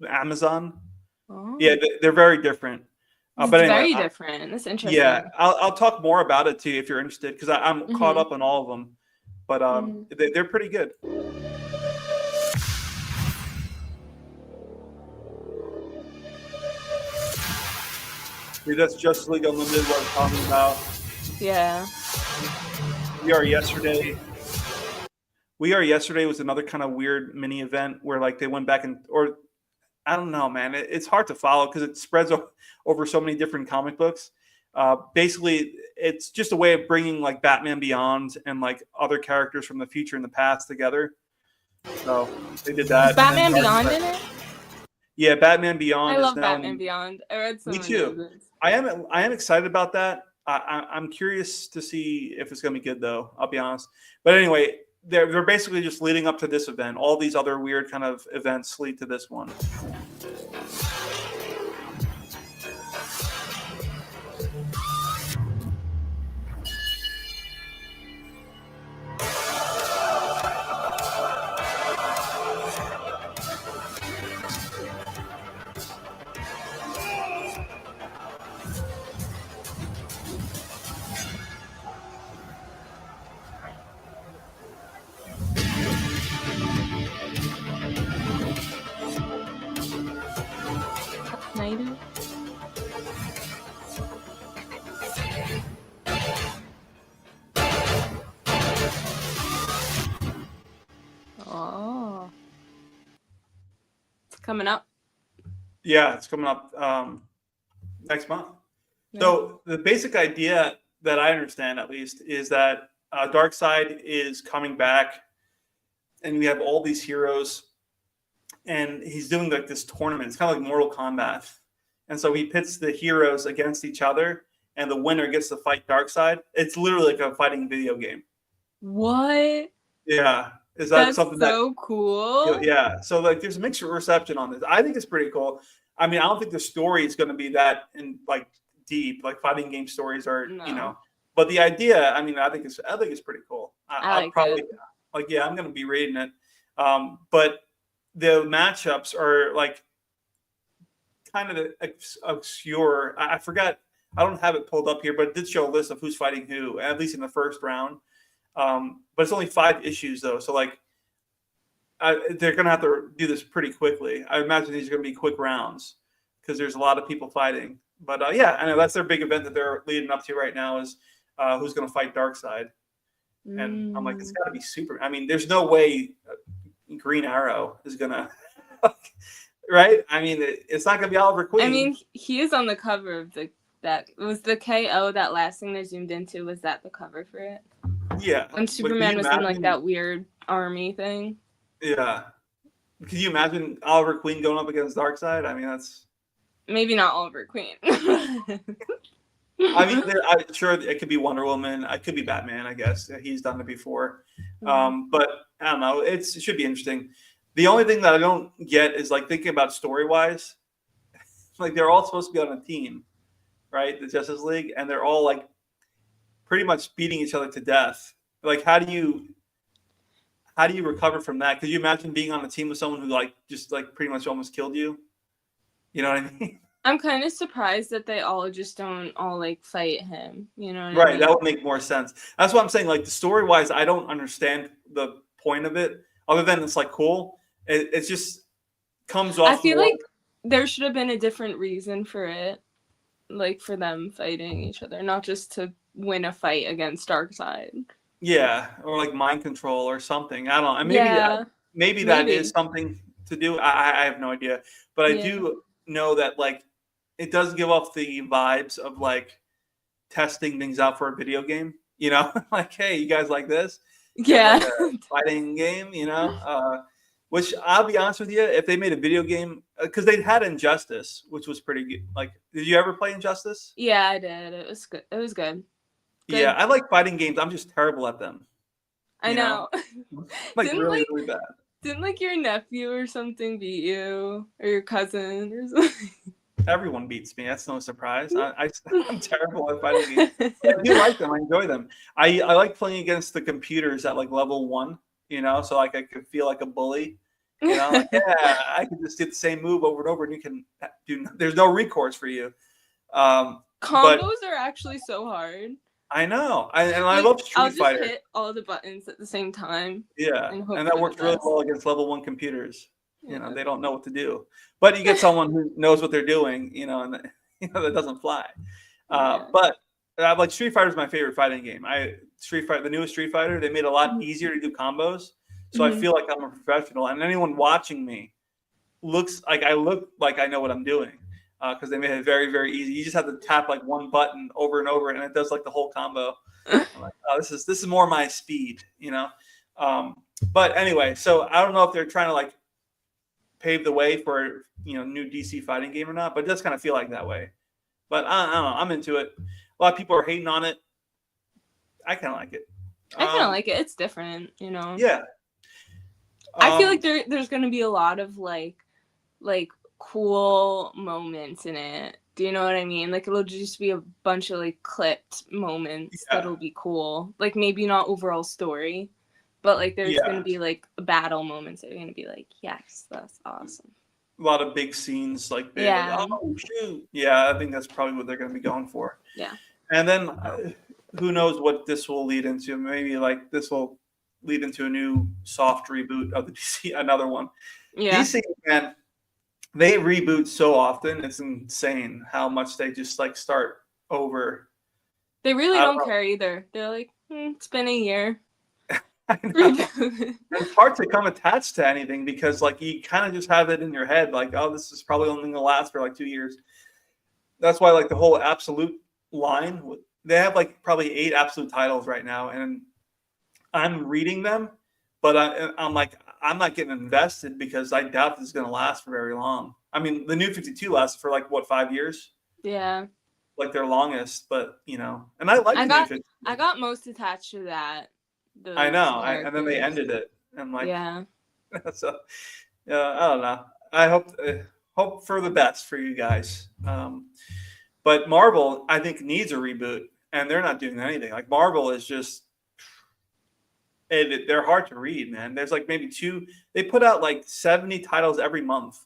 Amazon.
Oh.
Yeah, they're very different.
It's
But anyway,
very different. That's interesting.
yeah, I'll talk more about it to you if you're interested, because I'm caught up on all of them. But they're pretty good. See, that's Justice League Unlimited, what I'm talking about.
Yeah.
We Are Yesterday. We Are Yesterday was another kind of weird mini event where like they went back or I don't know, man. It's hard to follow because it spreads over so many different comic books. Basically, it's just a way of bringing like Batman Beyond and like other characters from the future and the past together. So they did that.
Is Batman Beyond in it?
Yeah, Batman Beyond.
I love Batman Beyond. I read some.
Me too. I am excited about that. I'm curious to see if it's going to be good, though. I'll be honest. But anyway, they're basically just leading up to this event. All these other weird kind of events lead to this one.
Maybe. Oh. It's coming up.
Yeah, it's coming up next month. Yeah. So the basic idea that I understand, at least, is that Darkseid is coming back, and we have all these heroes, and he's doing like this tournament. It's kind of like Mortal Kombat, and so he pits the heroes against each other, and the winner gets to fight Darkseid. It's literally like a fighting video game.
What?
Yeah. Is that
That's
something
so cool?
Yeah. So like, there's a mixed reception on this. I think it's pretty cool. I mean, I don't think the story is going to be that like deep. Like fighting game stories are, you know. But the idea, I mean, I think it's pretty cool. I'll probably yeah, I'm going to be reading it. But the matchups are like kind of obscure. I forgot. I don't have it pulled up here, but it did show a list of who's fighting who, at least in the first round. But it's only 5 issues though, so like they're gonna have to do this pretty quickly. I imagine these are gonna be quick rounds because there's a lot of people fighting. But yeah, I know that's their big event that they're leading up to right now is who's gonna fight Darkseid. And I'm like, it's gotta be super. I mean, there's no way Green Arrow is gonna, right? I mean, it's not gonna be Oliver Queen.
I mean, he is on the cover of that was the KO. That last thing they zoomed into, was that the cover for it?
Yeah.
When Superman was in like that weird army thing.
Yeah. Can you imagine Oliver Queen going up against Darkseid? I mean, that's
maybe not Oliver Queen.
I mean, I'm sure it could be Wonder Woman. It could be Batman, I guess. He's done it before. But I don't know. It should be interesting. The only thing that I don't get is like thinking about story-wise. Like they're all supposed to be on a team, right? The Justice League, and they're all like pretty much beating each other to death. Like, how do you how do you recover from that? Could you imagine being on a team with someone who like just like pretty much almost killed you? You know what I mean?
I'm kind of surprised that they all just don't all like fight him. You know what I
Right,
mean?
that would make more sense. That's what I'm saying. Like the story wise, I don't understand the point of it, other than it's like cool. It just comes
I
off
feel
more.
like there should have been a different reason for it, like for them fighting each other, not just to win a fight against Darkseid.
Yeah, or like mind control or something. I don't know. And
Yeah,
maybe that is
maybe.
something to do. I have no idea, but I
Yeah.
do know that like it does give off the vibes of like testing things out for a video game. You know, like hey, you guys like this? You guys
Yeah.
like a fighting game? You know, which I'll be honest with you, if they made a video game, because they had Injustice, which was pretty good. Like, did you ever play Injustice?
Yeah, I did. It was good. It was good.
Yeah,
Good.
I like fighting games. I'm just terrible at them.
I
You
know.
like
Didn't
really,
like
really bad.
didn't like your nephew or something beat you, or your cousin or something?
Everyone beats me. That's no surprise. I'm terrible at fighting games. But I do like them. I enjoy them. I like playing against the computers at like level 1. You know, so like I could feel like a bully. You know, like yeah, I can just do the same move over and over, and you can do. There's no recourse for you. But
Combos are actually so hard.
I know, and I
Like,
love Street
I'll just
Fighter.
hit all the buttons at the same time.
Yeah,
And hope
and
for
that
the
works really
best.
well against level 1 computers. You know,
Yeah.
they don't know what to do. But you get someone who knows what they're doing, you know, and that doesn't fly.
Yeah.
But like Street Fighter is my favorite fighting game. The newest Street Fighter, they made it a lot easier to do combos. So I
Mhm.
feel like I'm a professional, and anyone watching me looks like I look like I know what I'm doing because they made it very, very easy. You just have to tap like one button over and over, and it does like the whole combo. I'm like, oh, this is more my speed, you know. But anyway, so I don't know if they're trying to like pave the way for new DC fighting game or not, but it does kind of feel like that way. But I don't know. I'm into it. A lot of people are hating on it. I kind of like it.
I kind of like it. It's different, you know.
Yeah.
I feel like there's going to be a lot of like cool moments in it. Do you know what I mean? Like it'll just be a bunch of like clipped moments that'll be cool. Like maybe not overall story, but like there's going to be like battle moments that are going to be like, yes, that's awesome.
A lot of big scenes, like big, like, oh shoot, yeah. I think that's probably what they're going to be going for.
Yeah.
And then who knows what this will lead into? Maybe like this will lead into a new soft reboot of the DC, another one.
Yeah.
DC, man, they reboot so often. It's insane how much they just like start over.
They really don't care either. They're like, it's been a year.
It's hard to come attached to anything because like you kind of just have it in your head like, oh, this is probably only gonna last for like 2 years. That's why like the whole Absolute line, they have like probably 8 Absolute titles right now, and I'm reading them, but I'm like, I'm not getting invested because I doubt this is gonna last for very long. I mean, the New 52 lasted for like what, 5 years?
Yeah,
like their longest, but and I like the New 52.
I got most attached to that.
I know, and then they ended it, and like,
yeah.
So, I don't know. I hope for the best for you guys. But Marvel, I think, needs a reboot, and they're not doing anything. Like Marvel is just, they're hard to read, man. There's like maybe 2. They put out like 70 titles every month,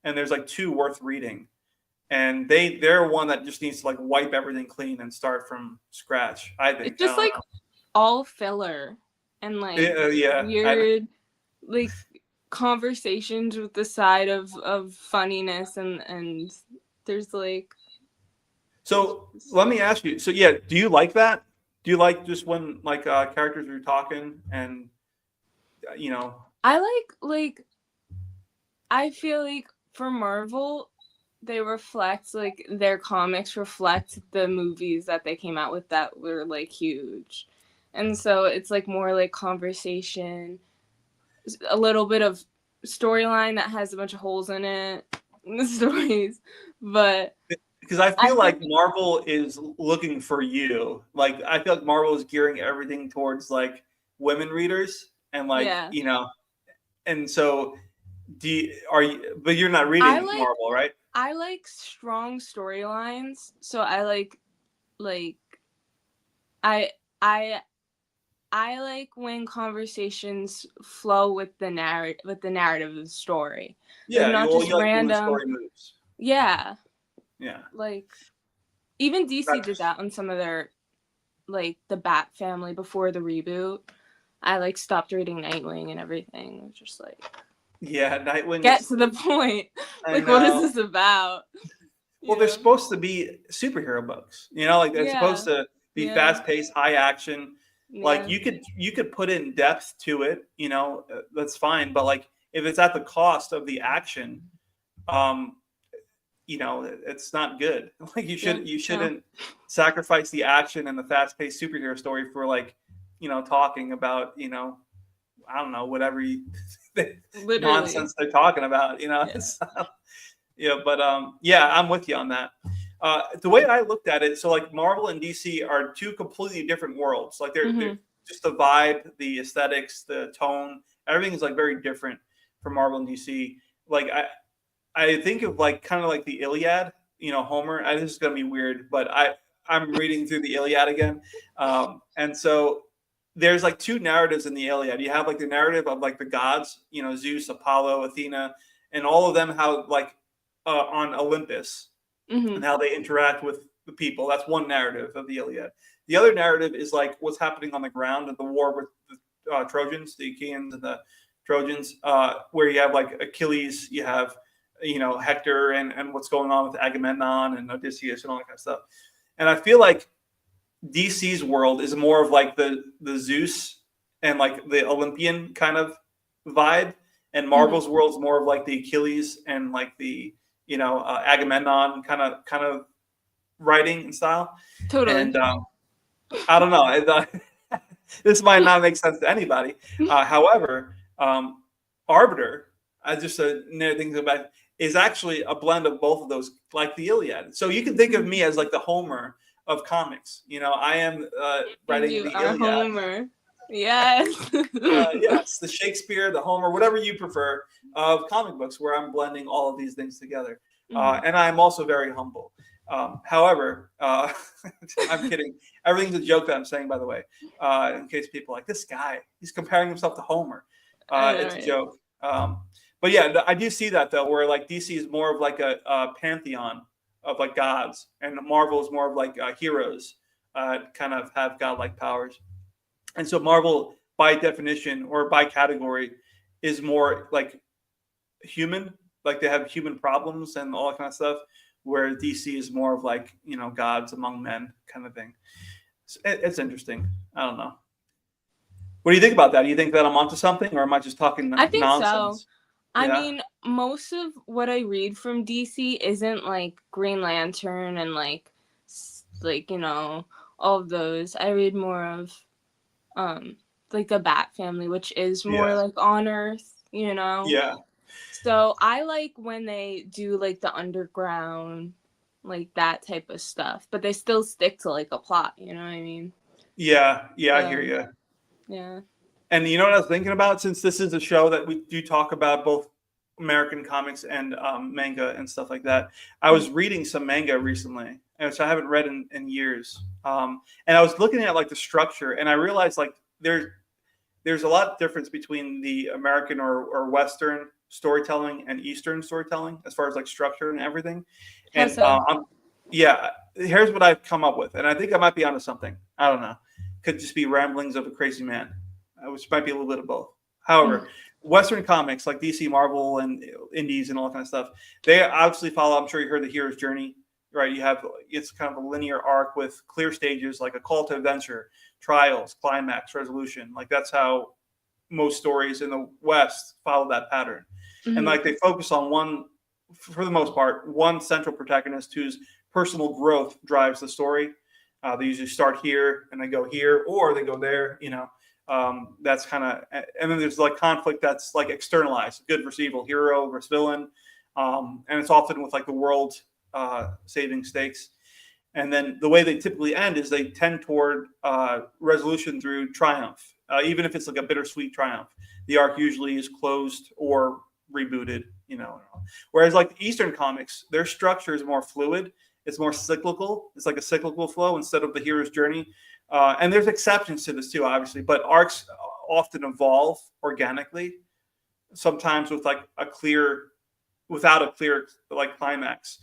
and there's like 2 worth reading. And they're one that just needs to like wipe everything clean and start from scratch. I think
It's just like all filler and like weird like conversations with the side of funniness and there's like.
So let me ask you. So yeah, do you like that? Do you like just when like characters are talking and
I like I feel like for Marvel they reflect like their comics reflect the movies that they came out with that were like huge. And so it's like more like conversation, a little bit of storyline that has a bunch of holes in it, in the stories. But
because I feel like Marvel is looking for you. Like I feel like Marvel is gearing everything towards like women readers and like and so but you're not reading Marvel, right?
I like strong storylines, so I like I I like when conversations flow with the narrative of the story.
Yeah,
Like, not
well,
just
you like when the
random.
story moves.
Yeah,
Yeah.
like even DC did
That's-
that on some of their, like, the Bat Family before the reboot. I like stopped reading Nightwing and everything. It was just like,
Yeah, Nightwing.
get to the point.
I
Like, what is
know.
this about?
Well,
You
they're
know?
supposed to be superhero books. You know, like they're supposed
Yeah.
to be
Yeah.
fast paced, high action. Like
Yeah.
you could put in depth to it. You know, that's fine. But like if it's at the cost of the action, um, you know, it's not good. Like you shouldn't sacrifice the action and the fast paced superhero story for like, you know, talking about, you know, I don't know, whatever
Literally.
nonsense they're talking about. You know,
Yeah.
yeah, but yeah, I'm with you on that. The way I looked at it, so like Marvel and DC are two completely different worlds. Like they're just the vibe, the aesthetics, the tone, everything is like very different from Marvel and DC. Like I think of like kind of like the Iliad, you know, Homer. This is gonna be weird, but I'm reading through the Iliad again, and so there's like two narratives in the Iliad. You have like the narrative of like the gods, you know, Zeus, Apollo, Athena, and all of them how like on Olympus and how they interact with the people. That's one narrative of the Iliad. The other narrative is like what's happening on the ground at the war with the Trojans, the Achaeans and the Trojans, where you have like Achilles, you have, you know, Hector and what's going on with Agamemnon and Odysseus and all that kind of stuff. And I feel like DC's world is more of like the Zeus and like the Olympian kind of vibe, and Marvel's world is more of like the Achilles and like the, you know, Agamemnon kind of writing and style.
Totally.
And I don't know. This might not make sense to anybody. However, Arbiter, I just things about is actually a blend of both of those, like the Iliad. So you can think of me as like the Homer of comics. You know, I am writing
You
the
are
Iliad.
Homer. Yes.
Yes, the Shakespeare, the Homer, whatever you prefer of comic books, where I'm blending all of these things together. And I'm also very humble. However, I'm kidding. Everything's a joke that I'm saying, by the way, in case people are like, this guy, he's comparing himself to Homer. It's a joke. But yeah, I do see that though, where like DC is more of like a pantheon of like gods, and Marvel is more of like heroes, kind of have godlike powers. And so Marvel, by definition or by category, is more like human, like they have human problems and all that kind of stuff, where DC is more of like, you know, gods among men kind of thing. It's interesting. I don't know. What do you think about that? Do you think that I'm onto something, or am I just talking nonsense?
I think so.
Yeah.
I mean, most of what I read from DC isn't like Green Lantern and like you know, all of those. I read more of like the Bat Family, which is more like on Earth, you know.
Yeah.
So I like when they do like the underground, like that type of stuff, but they still stick to like a plot, you know what I mean?
Yeah, I hear you.
Yeah.
And you know what I was thinking about? Since this is a show that we do talk about both American comics and manga and stuff like that, I was reading some manga recently, which I haven't read in years. And I was looking at like the structure, and I realized like there's a lot of difference between the American or Western storytelling and Eastern storytelling as far as like structure and everything. And here's what I've come up with, and I think I might be onto something. I don't know. Could just be ramblings of a crazy man, which might be a little bit of both. However, Western comics like DC, Marvel, and indies and all that kind of stuff, they obviously follow, I'm sure you heard the hero's journey, right? It's kind of a linear arc with clear stages, like a call to adventure, trials, climax, resolution. Like that's how most stories in the West follow that pattern. And like they focus on one, for the most part, one central protagonist whose personal growth drives the story. They usually start here and they go here, or they go there, you know. That's kind of, and then there's like conflict that's like externalized, good versus evil, hero versus villain, and it's often with like the world saving stakes. And then the way they typically end is they tend toward resolution through triumph, even if it's like a bittersweet triumph. The arc usually is closed or rebooted, you know. Whereas like Eastern comics, their structure is more fluid. it's more cyclical. It's like a cyclical flow instead of the hero's journey. And there's exceptions to this too, obviously, but arcs often evolve organically, sometimes with like without a clear like climax.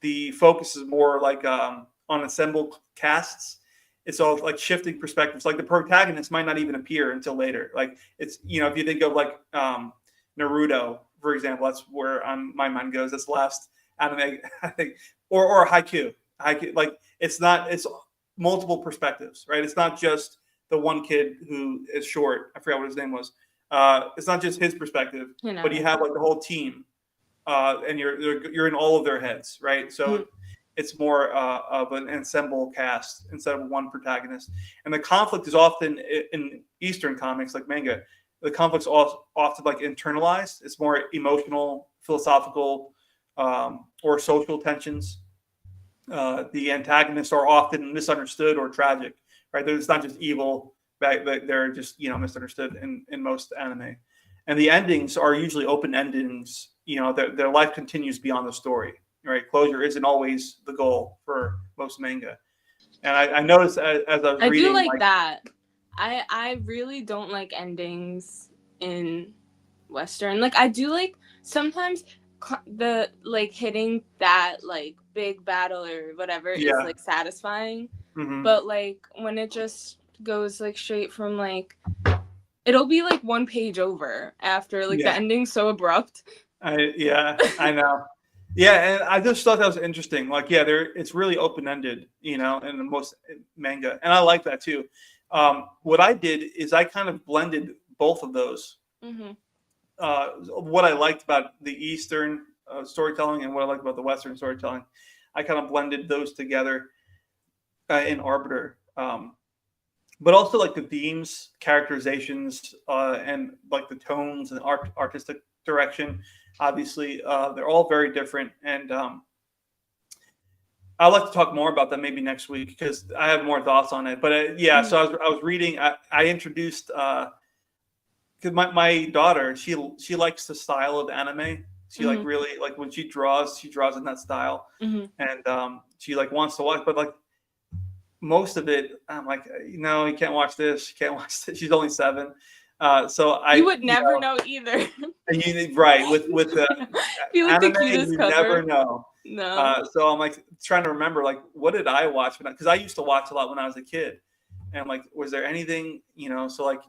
The focus is more like on ensemble casts. It's all like shifting perspectives. Like the protagonist might not even appear until later. Like it's, if you think of like Naruto, for example, that's where my mind goes. That's the last anime, I think, or Haikyuu. Like it's multiple perspectives, right? It's not just the one kid who is short. I forgot what his name was. It's not just his perspective, but you have like the whole team, and you're in all of their heads, right? So it's more of an ensemble cast instead of one protagonist. And the conflict is often in Eastern comics, like manga. The conflict's often like internalized. It's more emotional, philosophical, or social tensions. The antagonists are often misunderstood or tragic, right? It's not just evil, right? They're just misunderstood in most anime. And the endings are usually open endings. Their life continues beyond the story, right? Closure isn't always the goal for most manga. And I noticed as I was reading,
I do like that. I really don't like endings in Western. Like I do like sometimes the like hitting that like big battle or whatever is like satisfying. But like when it just goes like straight from like, it'll be like one page over after like the ending's so abrupt.
I know. Yeah, and I just thought that was interesting. Like, it's really open-ended, in the most manga, and I like that too. What I did is I kind of blended both of those. What I liked about the Eastern storytelling and what I liked about the Western storytelling, I kind of blended those together in Arbiter. But also like the themes, characterizations, and like the tones and artistic direction. Obviously, they're all very different, and I'd like to talk more about that maybe next week because I have more thoughts on it. But so I was reading. I introduced because my daughter she likes the style of anime. She like really like when she draws in that style, and she like wants to watch. But like most of it, I'm like, no, you can't watch this. You can't watch this. She's only 7. So
you would never know either.
And right with the anime, you
cover.
never know.
No.
So I'm like trying to remember, like, what did I watch? Because I used to watch a lot when I was a kid, and like, was there anything, So like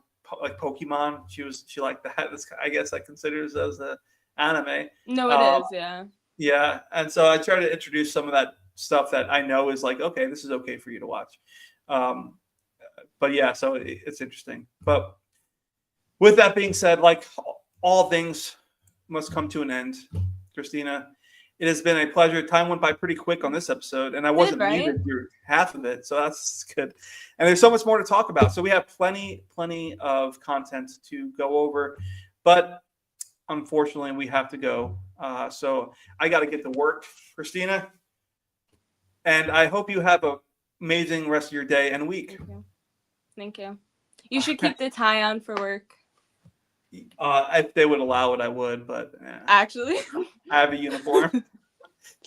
Pokemon, she liked that. I guess that considers as a anime.
No, it is, yeah.
Yeah, and so I try to introduce some of that stuff that I know is like, okay, this is okay for you to watch. But yeah, so it's interesting. But with that being said, like all things must come to an end, Christina. It has been a pleasure. Time went by pretty quick on this episode, and I wasn't muted through half of it, so that's good. And there's so much more to talk about. So we have plenty of content to go over, but unfortunately, we have to go. So I got to get to work, Christina. And I hope you have an amazing rest of your day and week.
Thank you. You should keep the tie on for work.
If they would allow it, I would. But
actually,
I have a uniform.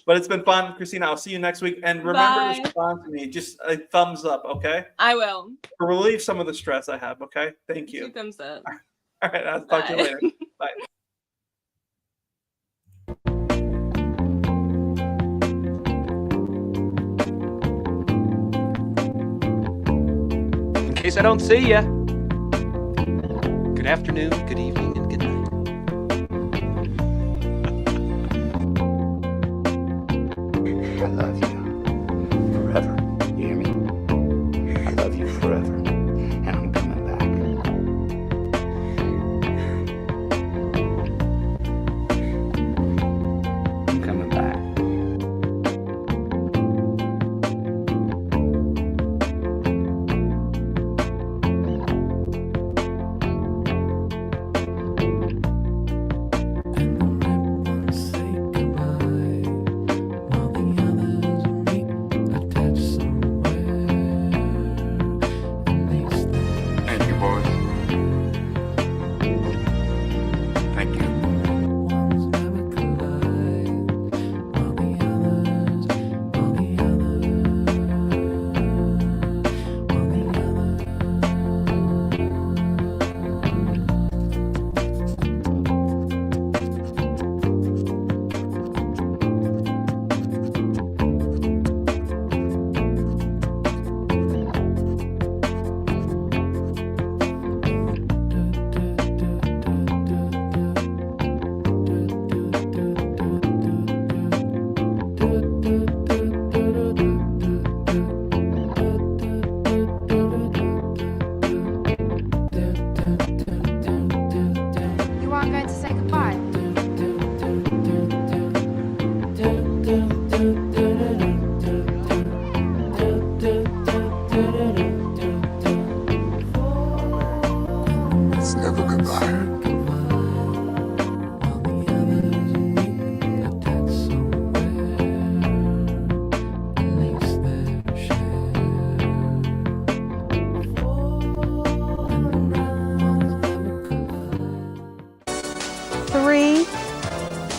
But it's been fun, Christina. I'll see you next week. And remember to respond to me. Just a thumbs up, okay?
I will.
To relieve some of the stress I have, okay? Thank you.
2 thumbs up.
All right. I'll talk to you later. Bye.
In case I don't see ya, good afternoon, good evening, and good night.
I love you forever. You hear me? I love you forever. And I'm coming back. I'm coming back.
3,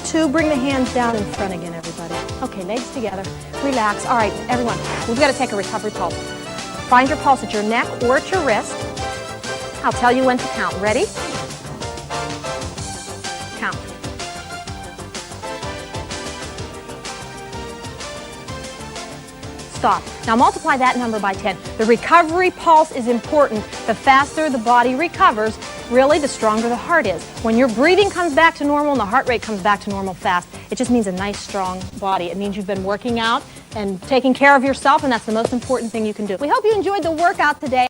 2. Bring the hands down in front again, everybody. Okay, legs together. Relax. All right, everyone, we've got to take a recovery pulse. Find your pulse at your neck or at your wrist. I'll tell you when to count. Ready? Count. Stop. Now multiply that number by 10. The recovery pulse is important. The faster the body recovers, really, the stronger the heart is. When your breathing comes back to normal and the heart rate comes back to normal fast, it just means a nice, strong body. It means you've been working out and taking care of yourself, and that's the most important thing you can do. We hope you enjoyed the workout today.